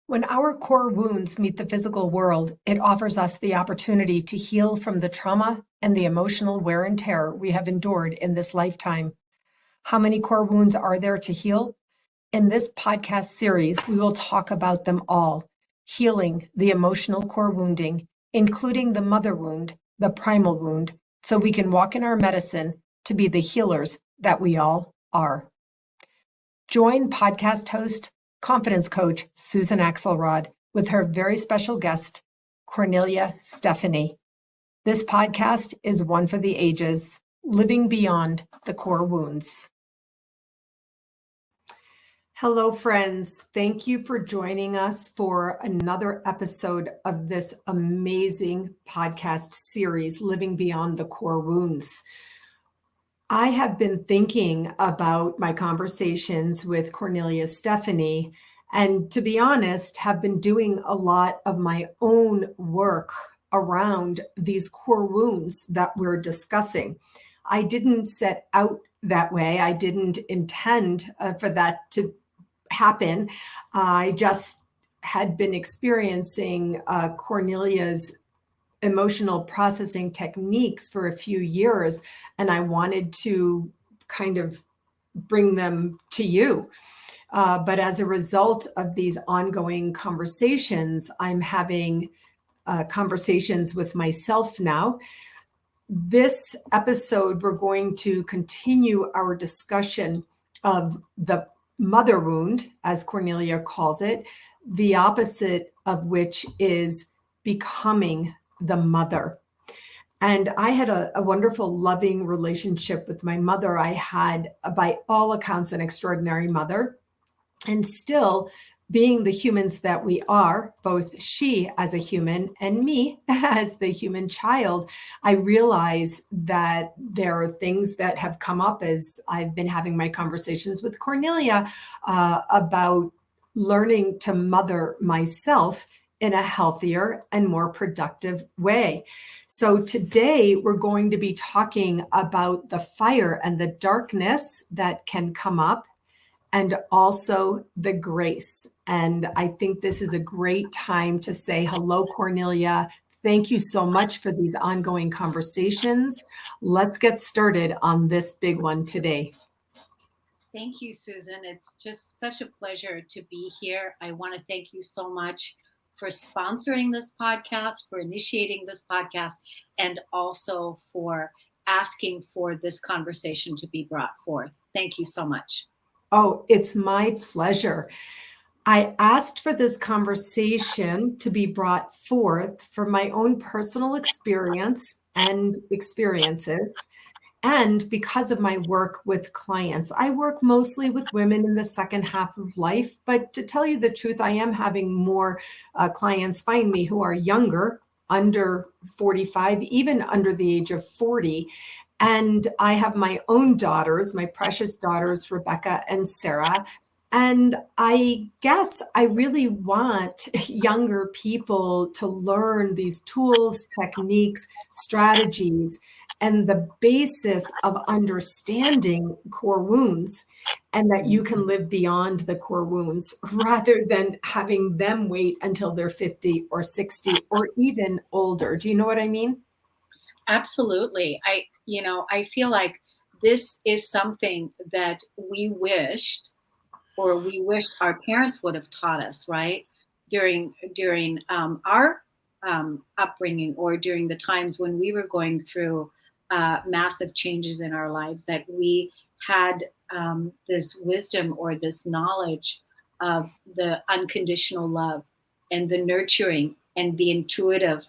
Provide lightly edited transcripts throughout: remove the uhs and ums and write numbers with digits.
When our core wounds meet the physical world, it offers us the opportunity to heal from the trauma and the emotional wear and tear we have endured in this lifetime. How many core wounds are there to heal? In this podcast series, we will talk about them all, healing the emotional core wounding, including the mother wound, the primal wound, so we can walk in our medicine to be the healers that we all are. Join podcast host, confidence coach Susan Axelrod with her very special guest, Cornelia Stephanie. This podcast is one for the ages, living beyond the core wounds. Hello, friends. Thank you for joining us for another episode of this amazing podcast series, Living Beyond the Core Wounds. I have been thinking about my conversations with Cornelia Stephanie, and to be honest, have been doing a lot of my own work around these core wounds that we're discussing. I didn't set out that way. I didn't intend for that to happen. I just had been experiencing Cornelia's emotional processing techniques for a few years, and I wanted to kind of bring them to you. But as a result of these ongoing conversations, I'm having conversations with myself now. This episode, we're going to continue our discussion of the mother wound, as Cornelia calls it, the opposite of which is becoming the mother. And I had a wonderful, loving relationship with my mother. I had, by all accounts, an extraordinary mother. And still, being the humans that we are, both she as a human and me as the human child, I realize that there are things that have come up as I've been having my conversations with Cornelia about learning to mother myself in a healthier and more productive way. So today we're going to be talking about the fire and the darkness that can come up, and also the grace. And I think this is a great time to say hello, Cornelia. Thank you so much for these ongoing conversations. Let's get started on this big one today. Thank you, Susan. It's just such a pleasure to be here. I want to thank you so much for sponsoring this podcast, for initiating this podcast, and also for asking for this conversation to be brought forth. Thank you so much. Oh, it's my pleasure. I asked for this conversation to be brought forth for my own personal experience and experiences. And because of my work with clients, I work mostly with women in the second half of life. But to tell you the truth, I am having more clients find me who are younger, under 45, even under the age of 40. And I have my own daughters, my precious daughters, Rebecca and Sarah. And I guess I really want younger people to learn these tools, techniques, strategies, and the basis of understanding core wounds, and that you can live beyond the core wounds rather than having them wait until they're 50 or 60 or even older. Do you know what I mean? Absolutely. I feel like this is something that we wished our parents would have taught us, right? During our upbringing, or during the times when we were going through massive changes in our lives, that we had this wisdom or this knowledge of the unconditional love and the nurturing and the intuitive,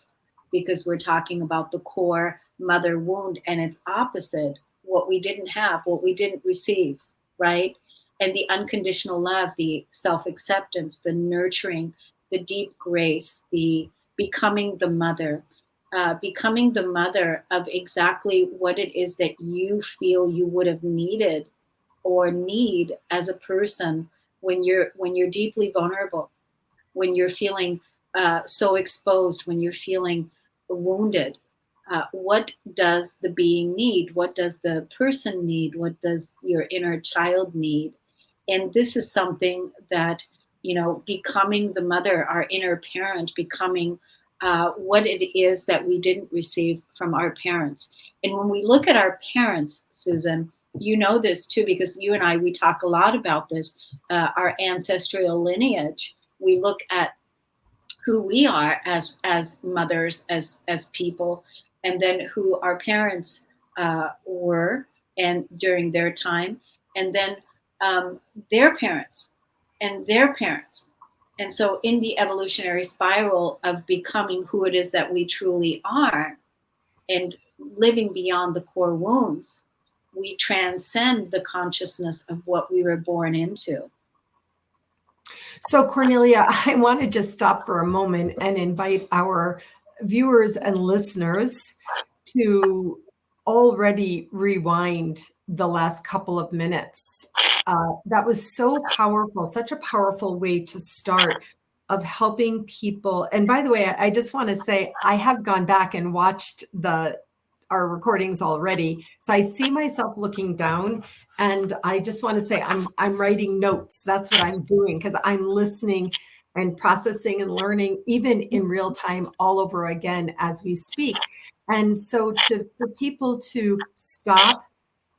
because we're talking about the core mother wound and its opposite, what we didn't have, what we didn't receive, right? And the unconditional love, the self acceptance, the nurturing, the deep grace, the becoming the mother of exactly what it is that you feel you would have needed or need as a person when you're deeply vulnerable, when you're feeling so exposed, when you're feeling wounded. What does the being need? What does the person need? What does your inner child need? And this is something that becoming the mother, our inner parent, becoming what it is that we didn't receive from our parents. And when we look at our parents, Susan, you know this too, because you and I, we talk a lot about this, our ancestral lineage. We look at who we are as mothers, as people, and then who our parents were, and during their time, and then their parents and their parents. And so, in the evolutionary spiral of becoming who it is that we truly are and living beyond the core wounds, we transcend the consciousness of what we were born into. So, Cornelia, I want to just stop for a moment and invite our viewers and listeners to already rewind the last couple of minutes. That was so powerful, such a powerful way to start of helping people. And by the way, I just want to say I have gone back and watched our recordings already. So I see myself looking down, and I just want to say I'm writing notes. That's what I'm doing, because I'm listening and processing and learning even in real time all over again as we speak. And so for people to stop,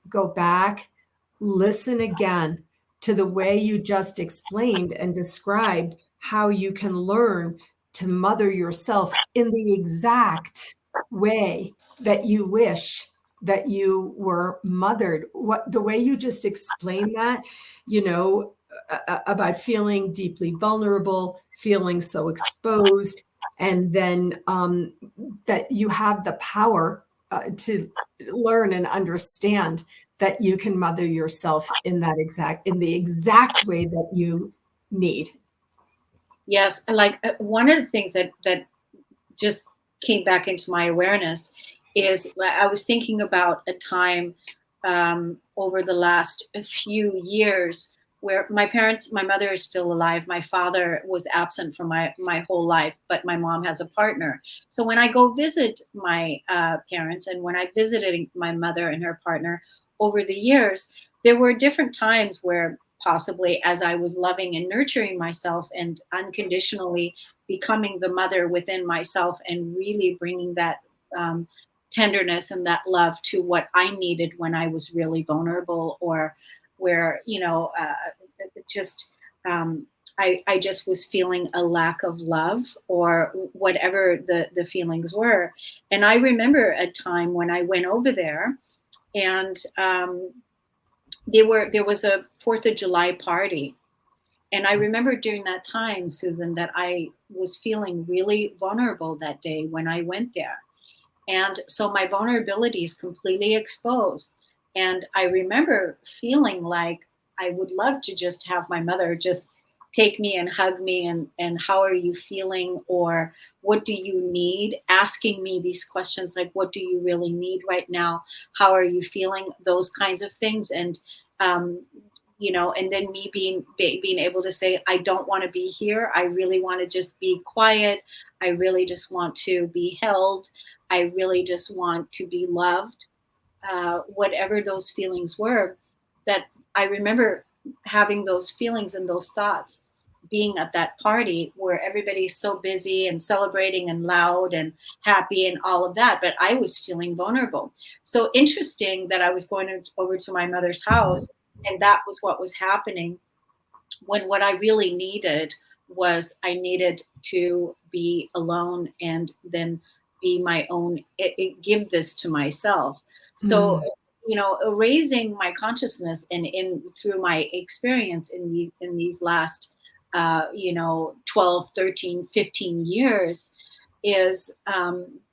go back, listen again to the way you just explained and described how you can learn to mother yourself in the exact way that you wish that you were mothered. What the way you just explained that, about feeling deeply vulnerable, feeling so exposed, and then that you have the power to learn and understand that you can mother yourself in the exact way that you need. Yes, like one of the things that just came back into my awareness is I was thinking about a time over the last few years where my mother is still alive. My father was absent from my whole life, but my mom has a partner. So when I go visit my parents, and when I visited my mother and her partner over the years, there were different times where possibly as I was loving and nurturing myself and unconditionally becoming the mother within myself and really bringing that tenderness and that love to what I needed when I was really vulnerable, or where just I just was feeling a lack of love, or whatever the feelings were. And I remember a time when I went over there, and there was a 4th of July party. And I remember during that time, Susan, that I was feeling really vulnerable that day when I went there. And so my vulnerability is completely exposed. And I remember feeling like I would love to just have my mother just take me and hug me, and how are you feeling, or what do you need, asking me these questions like, what do you really need right now, how are you feeling, those kinds of things. And um, and then me being able to say, I don't want to be here, I really want to just be quiet, I really just want to be held, I really just want to be loved, whatever those feelings were. That I remember having those feelings and those thoughts being at that party where everybody's so busy and celebrating and loud and happy and all of that, but I was feeling vulnerable. So interesting that I was going over to my mother's house, and that was what was happening, when what I really needed was I needed to be alone, and then be my own, give this to myself. So, Mm. raising my consciousness, and in through my experience in these last 12, 13, 15 years, is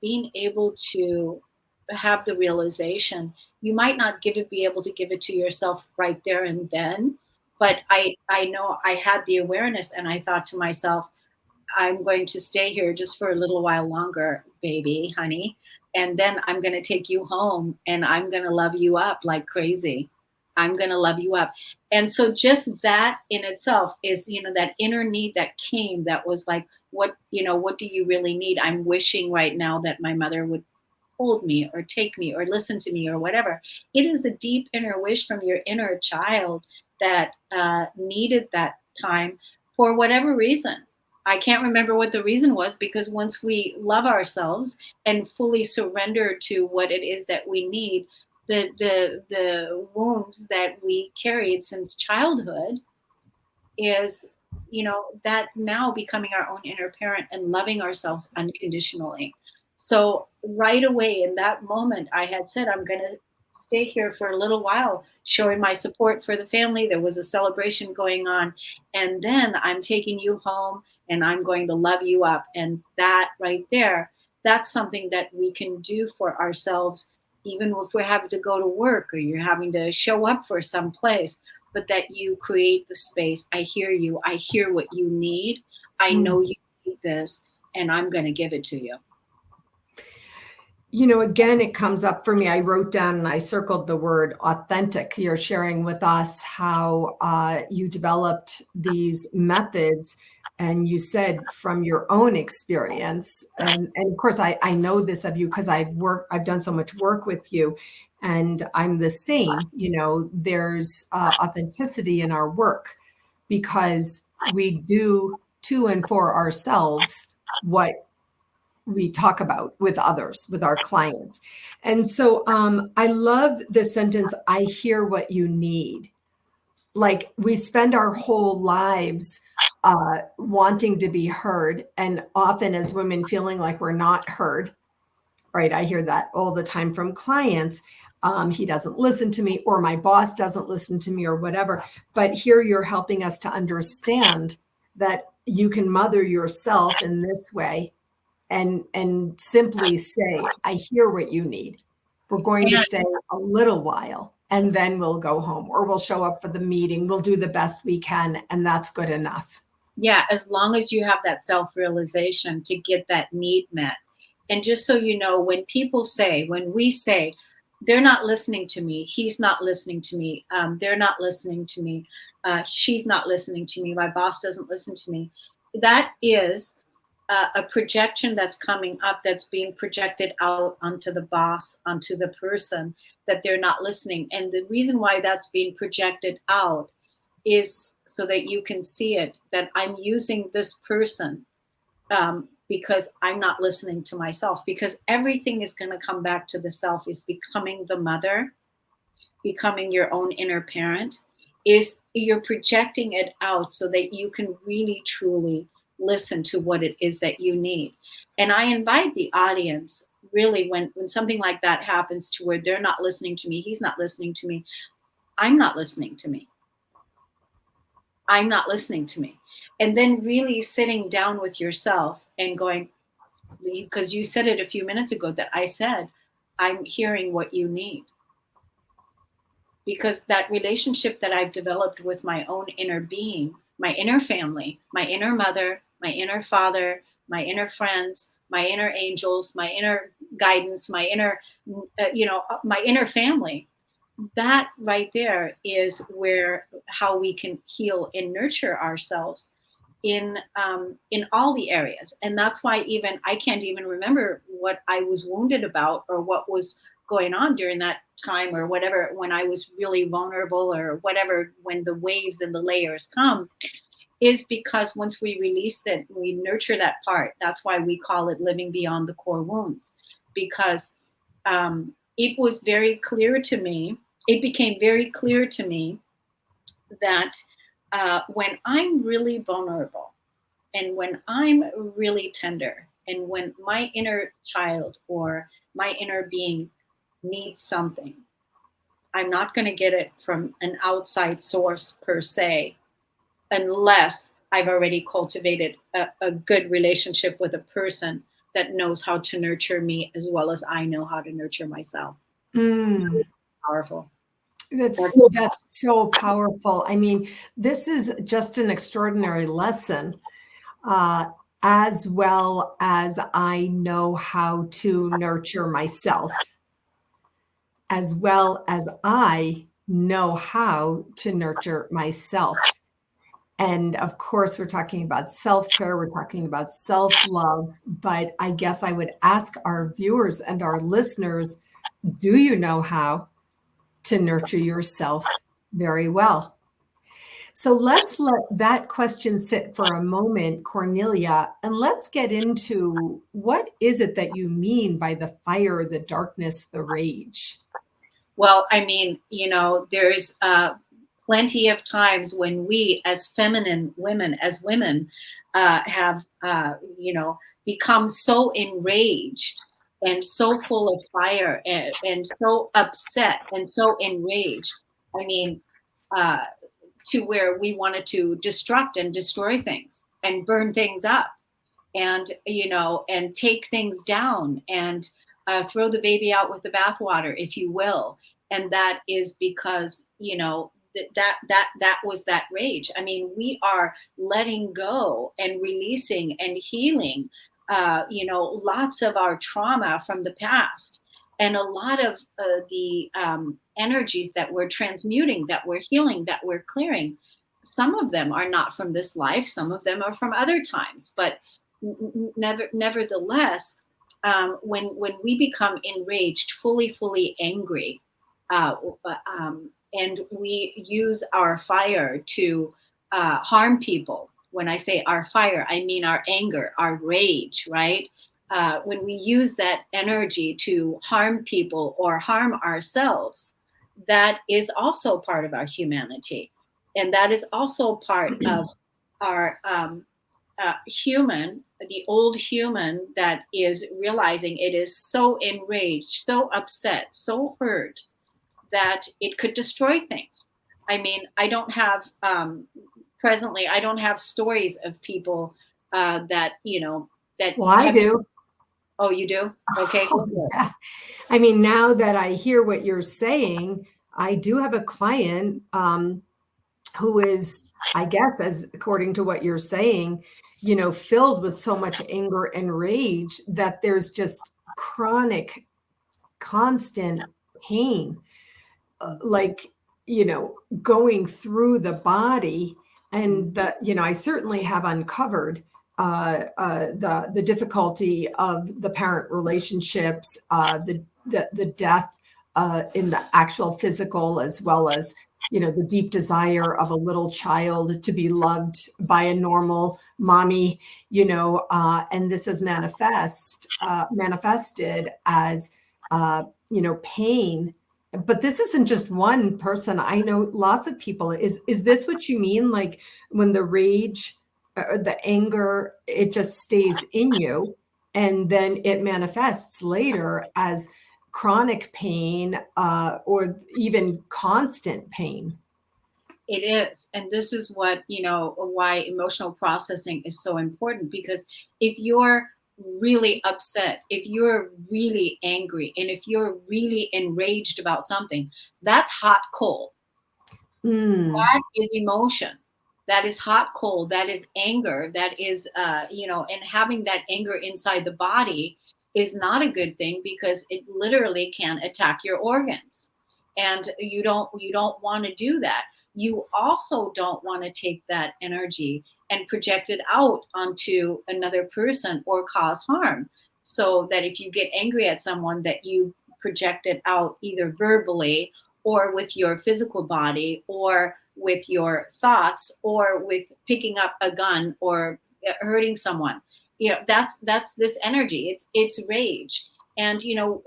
being able to have the realization, you might not be able to give it to yourself right there and then, but I know I had the awareness, and I thought to myself, I'm going to stay here just for a little while longer, baby, honey, and then I'm going to take you home, and I'm going to love you up like crazy. I'm going to love you up. And so just that in itself is, that inner need that came, that was like, what do you really need? I'm wishing right now that my mother would hold me, or take me, or listen to me, or whatever. It is a deep inner wish from your inner child that needed that time for whatever reason. I can't remember what the reason was, because once we love ourselves and fully surrender to what it is that we need, the wounds that we carried since childhood is, that now becoming our own inner parent and loving ourselves unconditionally. So right away in that moment, I had said, I'm going to stay here for a little while, showing my support for the family. There was a celebration going on. And then I'm taking you home and I'm going to love you up. And that right there, that's something that we can do for ourselves, even if we're having to go to work or you're having to show up for some place, but that you create the space. I hear you. I hear what you need. I know you need this, and I'm going to give it to you. Again, it comes up for me. I wrote down and I circled the word authentic. You're sharing with us how you developed these methods, and you said from your own experience. And of course, I know this of you because I've done so much work with you, and I'm the same. There's authenticity in our work because we do to and for ourselves what we talk about with others, with our clients. And so I love the sentence, I hear what you need. Like, we spend our whole lives wanting to be heard, and often as women feeling like we're not heard, right? I hear that all the time from clients. He doesn't listen to me, or my boss doesn't listen to me, or whatever. But here you're helping us to understand that you can mother yourself in this way, and simply say, I hear what you need. We're going to stay a little while and then we'll go home, or we'll show up for the meeting. We'll do the best we can, and that's good enough. Yeah, as long as you have that self-realization to get that need met. And just so you know, when we say, they're not listening to me, he's not listening to me, they're not listening to me, she's not listening to me, my boss doesn't listen to me, that is a projection that's coming up, that's being projected out onto the boss, onto the person, that they're not listening. And the reason why that's being projected out is so that you can see it, that I'm using this person because I'm not listening to myself, because everything is going to come back to the self. Is becoming the mother, becoming your own inner parent, is you're projecting it out so that you can really truly listen to what it is that you need. And I invite the audience, really, when something like that happens, to where they're not listening to me, he's not listening to me, I'm not listening to me, I'm not listening to me. And then really sitting down with yourself and going, because you said it a few minutes ago, that I said, I'm hearing what you need. Because that relationship that I've developed with my own inner being, my inner family, my inner mother, my inner father, my inner friends, my inner angels, my inner guidance, my inner, my inner family, that right there is how we can heal and nurture ourselves in all the areas. And that's why even I can't even remember what I was wounded about, or what was going on during that time, or whatever, when I was really vulnerable, or whatever, when the waves and the layers come, is because once we release it, we nurture that part. That's why we call it living beyond the core wounds, because it was very clear to me, it became very clear to me that when I'm really vulnerable, and when I'm really tender, and when my inner child or my inner being needs something, I'm not going to get it from an outside source per se, unless I've already cultivated a good relationship with a person that knows how to nurture me as well as I know how to nurture myself. Powerful. That's so powerful. I mean, this is just an extraordinary lesson, as well as I know how to nurture myself, as well as I know how to nurture myself. And of course, we're talking about self-care, we're talking about self-love, but I guess I would ask our viewers and our listeners, do you know how to nurture yourself very well? So let's let that question sit for a moment, Cornelia, and let's get into what is it that you mean by the fire, the darkness, the rage? Well, I mean, there's plenty of times when we, as feminine women, as women, have, become so enraged and so full of fire and so upset and so enraged. I mean, uh, to where we wanted to destruct and destroy things and burn things up and and take things down and throw the baby out with the bathwater, if you will. And that is because that was that rage. I mean, we are letting go and releasing and healing lots of our trauma from the past, and a lot of the energies that we're transmuting, that we're healing, that we're clearing. Some of them are not from this life, some of them are from other times, but nevertheless, when we become enraged, fully angry, uh, and we use our fire to harm people. When I say our fire, I mean our anger, our rage, right? When we use that energy to harm people or harm ourselves, that is also part of our humanity. And that is also part of our human, the old human that is realizing it is so enraged, so upset, so hurt that it could destroy things. I mean, I don't have presently, I don't have stories of people that that Well, I have. do. Oh, you do? Okay, go Oh, for it. yeah. I mean, now that I hear what you're saying, I do have a client who is, I guess, as according to what you're saying, filled with so much anger and rage that there's just chronic, constant pain, like, going through the body. And I certainly have uncovered the difficulty of the parent relationships, the death in the actual physical, as well as the deep desire of a little child to be loved by a normal mommy, and this is manifested as pain. But this isn't just one person. I know lots of people. Is this what you mean? Like when the rage, the anger, it just stays in you, and then it manifests later as chronic pain, or even constant pain. It is. And this is what, why emotional processing is so important. Because if you're really upset, if you're really angry, and if you're really enraged about something, that's hot coal. Mm. That is emotion. That is hot coal. That is anger. That is, and having that anger inside the body is not a good thing, because it literally can attack your organs. And you don't want to do that. You also don't want to take that energy and project it out onto another person or cause harm. So that if you get angry at someone, that you project it out either verbally or with your physical body or with your thoughts or with picking up a gun or hurting someone. That's this energy. It's rage. And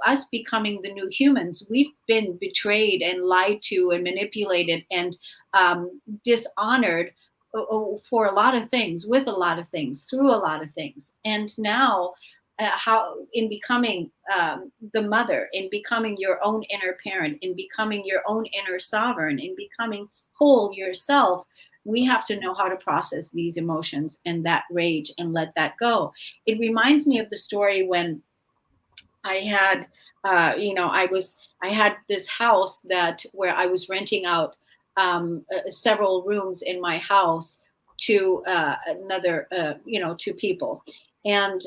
us becoming the new humans, we've been betrayed and lied to and manipulated and dishonored for a lot of things, with a lot of things, through a lot of things. And now, how in becoming the mother, in becoming your own inner parent, in becoming your own inner sovereign, in becoming whole yourself, we have to know how to process these emotions and that rage and let that go. It reminds me of the story when I had, I had this house that where I was renting out several rooms in my house to another, two people, and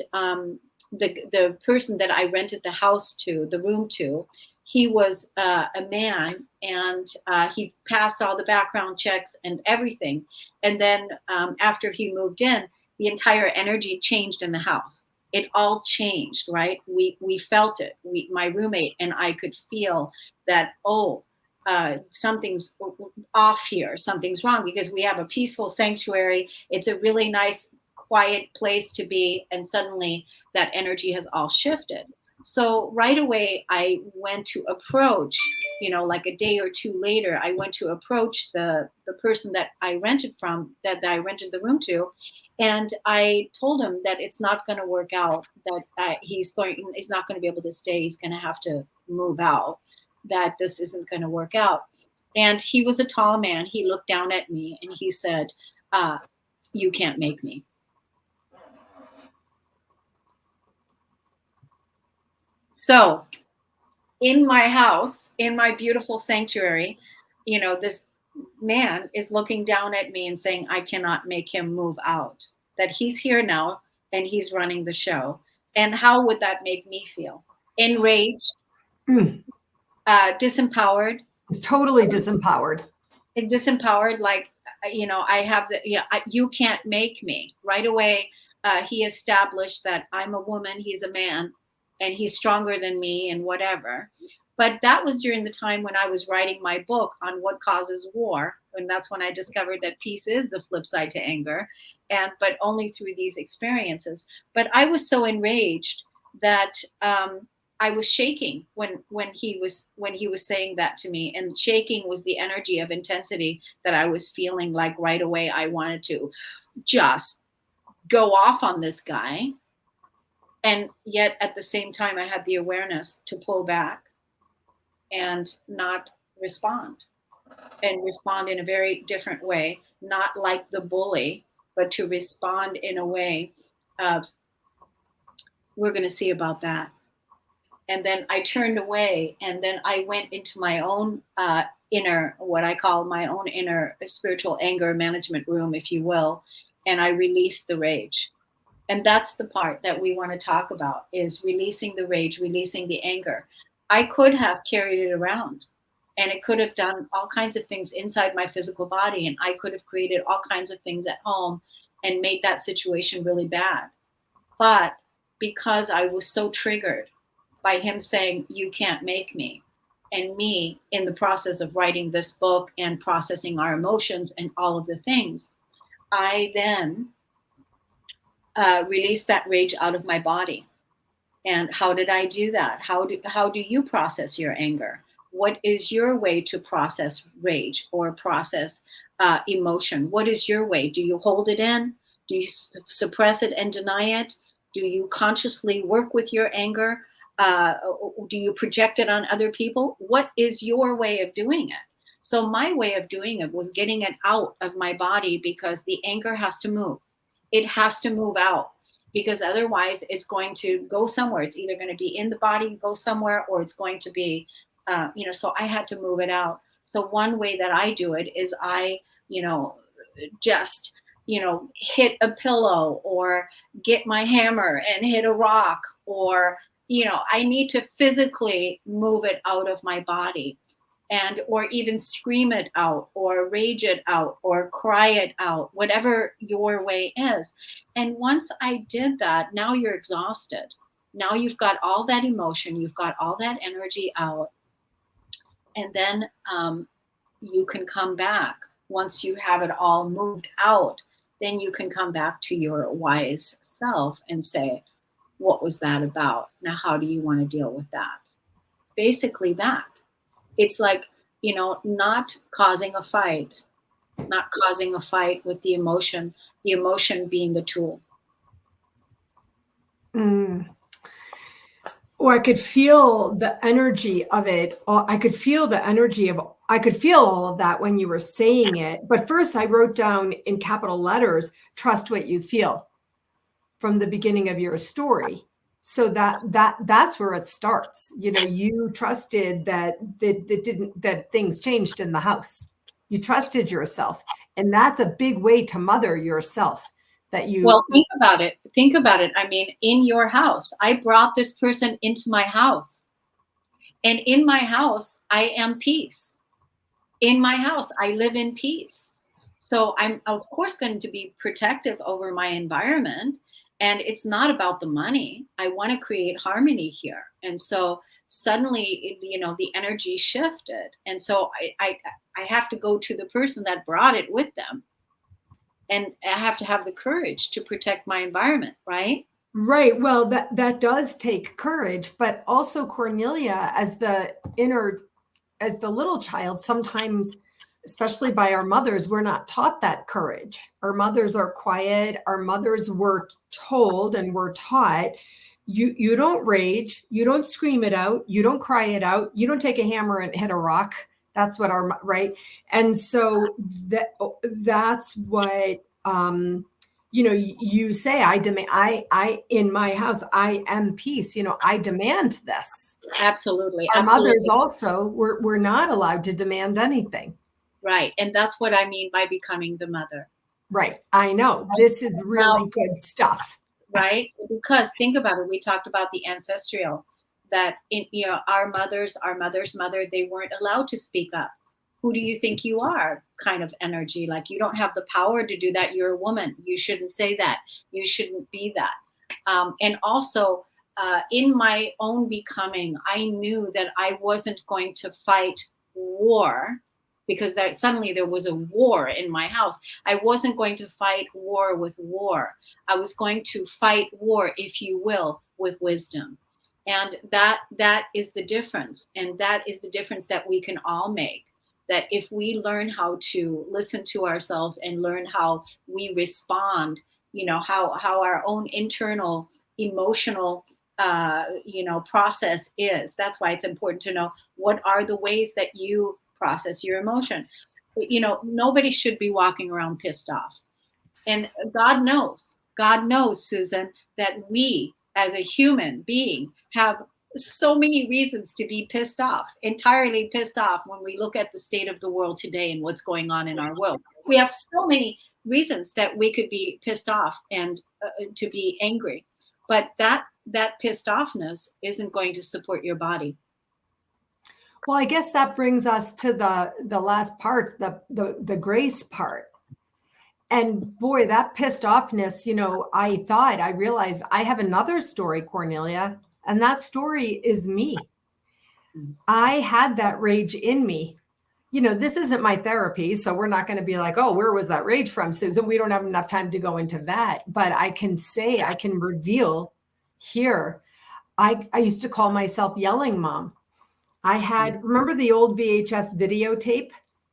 the person that I rented the house to, the room to, he was a man, and he passed all the background checks and everything, and then after he moved in, the entire energy changed in the house. It all changed, right? We felt it. My roommate and I could feel that. Oh, something's off here, something's wrong, because we have a peaceful sanctuary. It's a really nice, quiet place to be. And suddenly that energy has all shifted. So right away, I went to approach, like a day or two later, I went to approach the person that I rented from, that I rented the room to. And I told him that it's not going to work out, that he's not going to be able to stay. He's going to have to move out, that this isn't going to work out. And he was a tall man. He looked down at me and he said, you can't make me. So in my house, in my beautiful sanctuary, this man is looking down at me and saying, I cannot make him move out, that he's here now and he's running the show. And how would that make me feel? Enraged, disempowered. Totally disempowered. Disempowered, like, I have you can't make me. Right away, he established that I'm a woman, he's a man, and he's stronger than me and whatever. But that was during the time when I was writing my book on what causes war. And that's when I discovered that peace is the flip side to anger. But only through these experiences. But I was so enraged that I was shaking when he was saying that to me. And shaking was the energy of intensity that I was feeling. Like right away, I wanted to just go off on this guy. And yet at the same time, I had the awareness to pull back and not respond, and respond in a very different way, not like the bully, but to respond in a way of, we're going to see about that. And then I turned away, and then I went into my own inner, what I call my own inner spiritual anger management room, if you will, and I released the rage. And that's the part that we want to talk about, is releasing the rage, releasing the anger. I could have carried it around, and it could have done all kinds of things inside my physical body, and I could have created all kinds of things at home and made that situation really bad. But because I was so triggered by him saying, you can't make me, and me in the process of writing this book and processing our emotions and all of the things, I then released that rage out of my body. And how did I do that? How do you process your anger? What is your way to process rage or process emotion? What is your way? Do you hold it in? Do you suppress it and deny it? Do you consciously work with your anger? Do you project it on other people? What is your way of doing it? So my way of doing it was getting it out of my body, because the anger has to move. It has to move out, because otherwise it's going to go somewhere. It's either going to be in the body, go somewhere, or it's going to be, so I had to move it out. So one way that I do it is I, just, hit a pillow, or get my hammer and hit a rock, or, I need to physically move it out of my body. And, or even scream it out, or rage it out, or cry it out, whatever your way is. And once I did that, now you're exhausted. Now you've got all that emotion, you've got all that energy out. And then you can come back. Once you have it all moved out, then you can come back to your wise self and say, what was that about? Now, how do you want to deal with that? Basically that. It's like, not causing a fight with the emotion being the tool. Or I could feel the energy of it. I could feel all of that when you were saying it. But first I wrote down in capital letters, trust what you feel, from the beginning of your story. So that's where it starts. You trusted that things changed in the house. You trusted yourself. And that's a big way to mother yourself. Well, think about it. I mean, in your house, I brought this person into my house. And in my house, I am peace. In my house, I live in peace. So I'm, of course, going to be protective over my environment. And it's not about the money. I want to create harmony here. And so suddenly, the energy shifted. And so I have to go to the person that brought it with them. And I have to have the courage to protect my environment, right? Right. Well, that does take courage, but also Cornelia, as the little child, sometimes, especially by our mothers, we're not taught that courage. Our mothers are quiet. Our mothers were told and were taught, you don't rage, you don't scream it out, you don't cry it out, you don't take a hammer and hit a rock. That's what right. And so that's what you say, I demand, I in my house, I am peace. I demand this. Absolutely. Our Absolutely. mothers also were not allowed to demand anything. Right. And that's what I mean by becoming the mother. Right. I know. This is really good stuff. Right. Because think about it. We talked about the ancestral, that our mother's mother, they weren't allowed to speak up. Who do you think you are? Kind of energy. Like, you don't have the power to do that. You're a woman. You shouldn't say that. You shouldn't be that. And also, in my own becoming, I knew that I wasn't going to fight war, because suddenly there was a war in my house. I wasn't going to fight war with war. I was going to fight war, if you will, with wisdom. And that is the difference. And that is the difference that we can all make. That if we learn how to listen to ourselves and learn how we respond, how our own internal emotional process is. That's why it's important to know, what are the ways that you process your emotion. Nobody should be walking around pissed off. And God knows, Susan, that we as a human being have so many reasons to be pissed off, entirely pissed off, when we look at the state of the world today and what's going on in our world. We have so many reasons that we could be pissed off and to be angry. But that pissed offness isn't going to support your body. Well, I guess that brings us to the last part, the grace part. And boy, that pissed offness, I realized I have another story, Cornelia, and that story is me. I had that rage in me. This isn't my therapy, so we're not going to be like, oh, where was that rage from, Susan? We don't have enough time to go into that. But I can reveal here, I used to call myself Yelling Mom. Remember the old VHS videotape?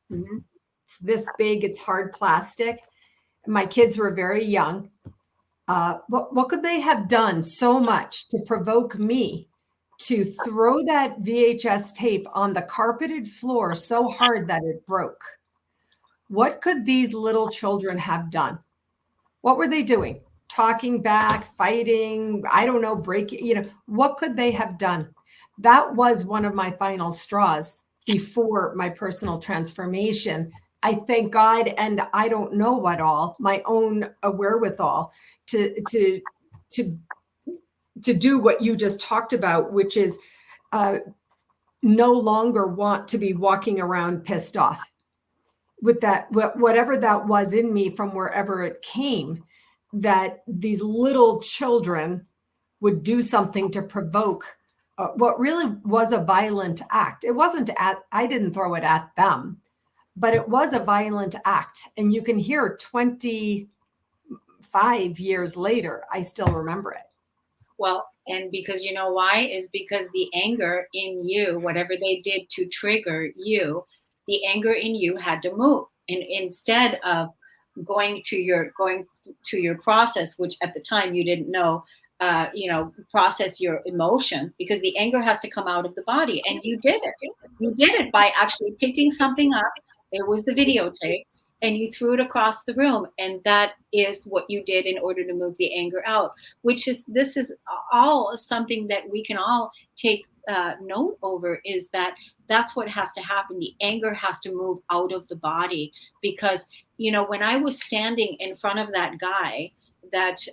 Mm-hmm. It's this big, it's hard plastic. My kids were very young. What could they have done so much to provoke me to throw that VHS tape on the carpeted floor so hard that it broke? What could these little children have done? What were they doing? Talking back, fighting, I don't know, breaking, what could they have done? That was one of my final straws before my personal transformation. I thank God, and I don't know what all, my own wherewithal to do what you just talked about, which is no longer want to be walking around pissed off with that, whatever that was in me from wherever it came, that these little children would do something to provoke what really was a violent act. It wasn't I didn't throw it at them, but it was a violent act. And you can hear 25 years later, I still remember it. Well, and because you know why? Is because the anger in you, whatever they did to trigger you, the anger in you had to move. And instead of going to your process, which at the time you didn't know, process your emotion, because the anger has to come out of the body. And you did it. You did it by actually picking something up. It was the videotape, and you threw it across the room. And that is what you did in order to move the anger out, this is all something that we can all take note over, is that's what has to happen. The anger has to move out of the body, because, when I was standing in front of that guy that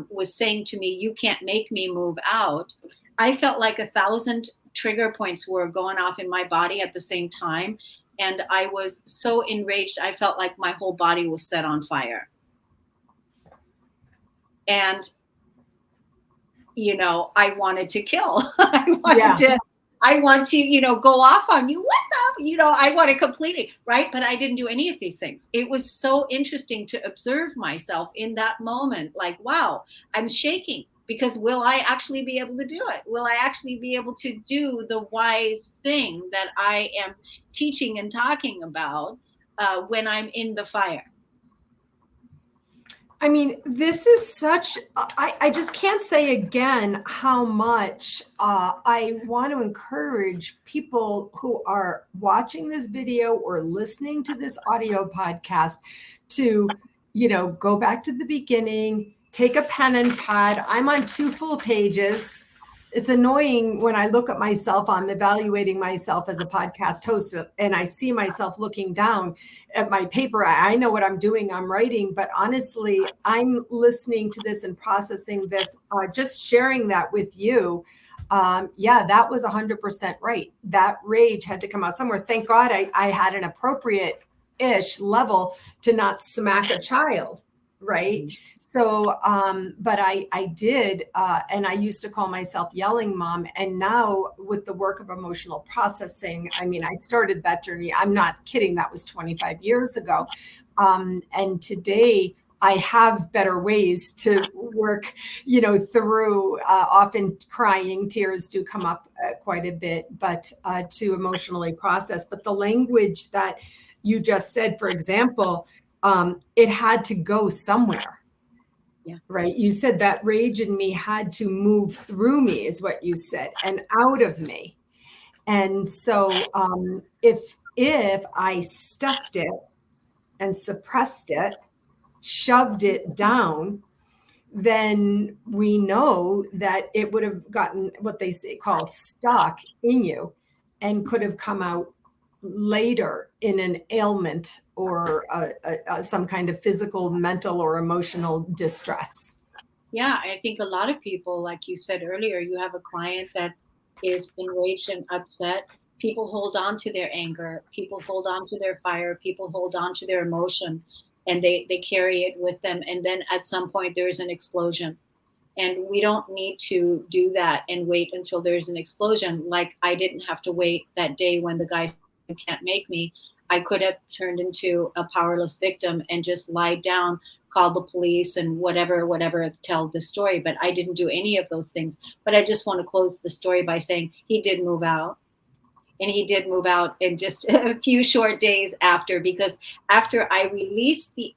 was saying to me, you can't make me move out, I felt like 1,000 trigger points were going off in my body at the same time. And I was so enraged, I felt like my whole body was set on fire. And I wanted to kill. Yeah. I want to, go off on you. What the, I want to completely, right? But I didn't do any of these things. It was so interesting to observe myself in that moment. Like, wow, I'm shaking because will I actually be able to do it? Will I actually be able to do the wise thing that I am teaching and talking about when I'm in the fire? I mean, this is such, I just can't say again how much I want to encourage people who are watching this video or listening to this audio podcast to, go back to the beginning, take a pen and pad. I'm on 2 full pages. It's annoying when I look at myself, I'm evaluating myself as a podcast host, and I see myself looking down at my paper. I know what I'm doing, I'm writing, but honestly, I'm listening to this and processing this, just sharing that with you. Yeah, that was 100% right. That rage had to come out somewhere. Thank God I had an appropriate-ish level to not smack a child. Right. So, but I did, and I used to call myself yelling mom. And now with the work of emotional processing, I mean, I started that journey. I'm not kidding. That was 25 years ago. And today I have better ways to work, through, often crying, tears do come up quite a bit, but to emotionally process. But the language that you just said, for example, it had to go somewhere. Yeah. Right. You said that rage in me had to move through me, is what you said, and out of me. And so if I stuffed it and suppressed it, shoved it down, then we know that it would have gotten what they call stuck in you and could have come out later in an ailment or some kind of physical, mental, or emotional distress. Yeah, I think a lot of people, like you said earlier, you have a client that is enraged and upset. People hold on to their anger, people hold on to their fire, people hold on to their emotion, and they carry it with them. And then at some point, there is an explosion. And we don't need to do that and wait until there's an explosion. Like I didn't have to wait that day when the guy said, "You can't make me." I could have turned into a powerless victim and just lied down, called the police and whatever, tell the story. But I didn't do any of those things. But I just want to close the story by saying he did move out. And he did move out in just a few short days after, because after I released the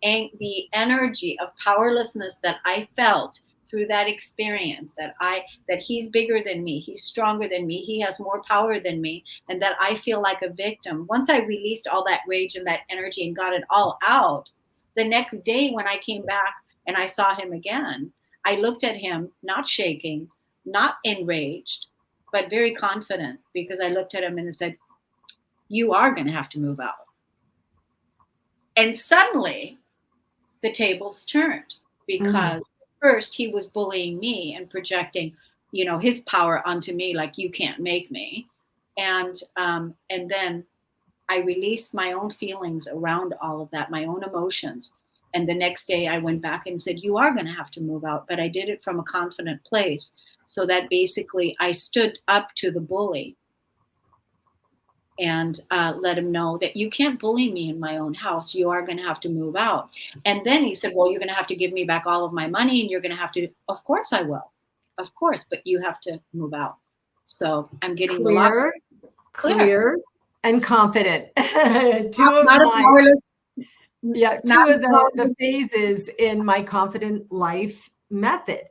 energy of powerlessness that I felt through that experience, that he's bigger than me, he's stronger than me, he has more power than me, and that I feel like a victim. Once I released all that rage and that energy and got it all out, the next day when I came back and I saw him again, I looked at him, not shaking, not enraged, but very confident, because I looked at him and said, "You are going to have to move out." And suddenly the tables turned, because first he was bullying me and projecting, his power onto me, like, "You can't make me." And then I released my own feelings around all of that, my own emotions. And the next day I went back and said, "You are going to have to move out." But I did it from a confident place. So that basically I stood up to the bully and let him know that you can't bully me in my own house. You are going to have to move out. And then he said, "Well, you're going to have to give me back all of my money, and you're going to have to." Of course I will. Of course. But you have to move out. So I'm getting clear and confident. Two of the phases in my confident life method,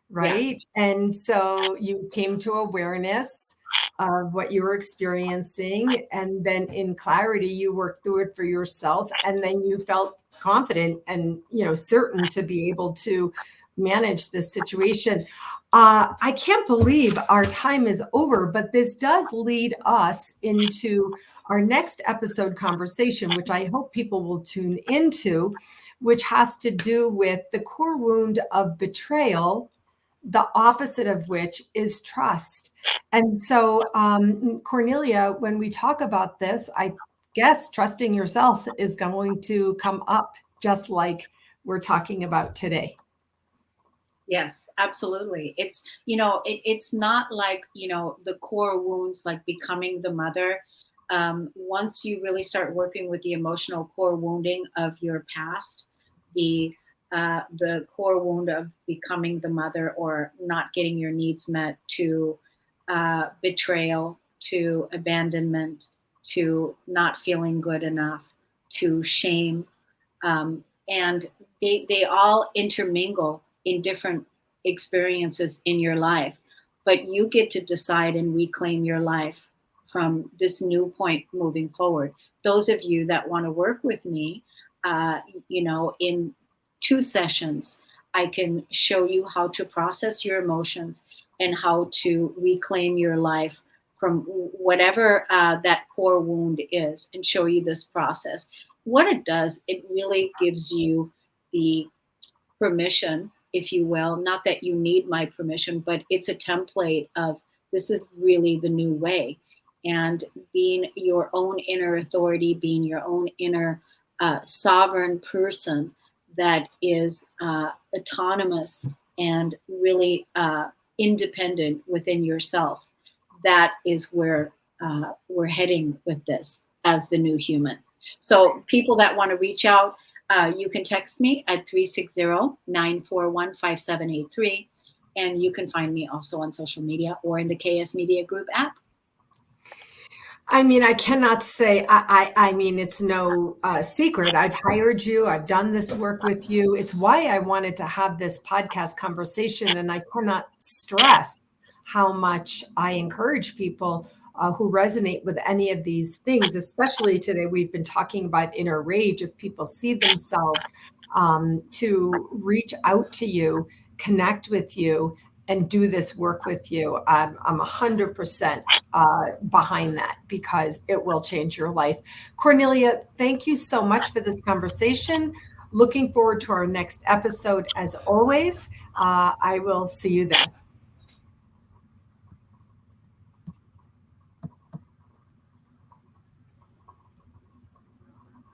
right? Yeah. And so you came to awareness of what you were experiencing, and then in clarity you worked through it for yourself, and then you felt confident and certain to be able to manage this situation. I can't believe our time is over, but this does lead us into our next episode conversation, which I hope people will tune into, which has to do with the core wound of betrayal, the opposite of which is trust. And so, Cornelia, when we talk about this, I guess trusting yourself is going to come up, just like we're talking about today. Yes, absolutely. It's, it's not like, the core wounds, like becoming the mother. Once you really start working with the emotional core wounding of your past, the the core wound of becoming the mother or not getting your needs met, to betrayal, to abandonment, to not feeling good enough, to shame, and they all intermingle in different experiences in your life, but you get to decide and reclaim your life from this new point moving forward. Those of you that want to work with me, in 2 sessions, I can show you how to process your emotions and how to reclaim your life from whatever that core wound is, and show you this process. What it does, it really gives you the permission, if you will, not that you need my permission, but it's a template of, this is really the new way. And being your own inner authority, being your own inner sovereign person that is autonomous and really independent within yourself. That is where we're heading with this as the new human. So, people that want to reach out, you can text me at 360-941-5783. And you can find me also on social media or in the KS Media Group app. I mean, I cannot say, I mean, it's no secret. I've hired you. I've done this work with you. It's why I wanted to have this podcast conversation. And I cannot stress how much I encourage people who resonate with any of these things, especially today. We've been talking about inner rage. If people see themselves, to reach out to you, connect with you, and do this work with you. I'm 100% behind that, because it will change your life. Cornelia, thank you so much for this conversation. Looking forward to our next episode. As always, I will see you then.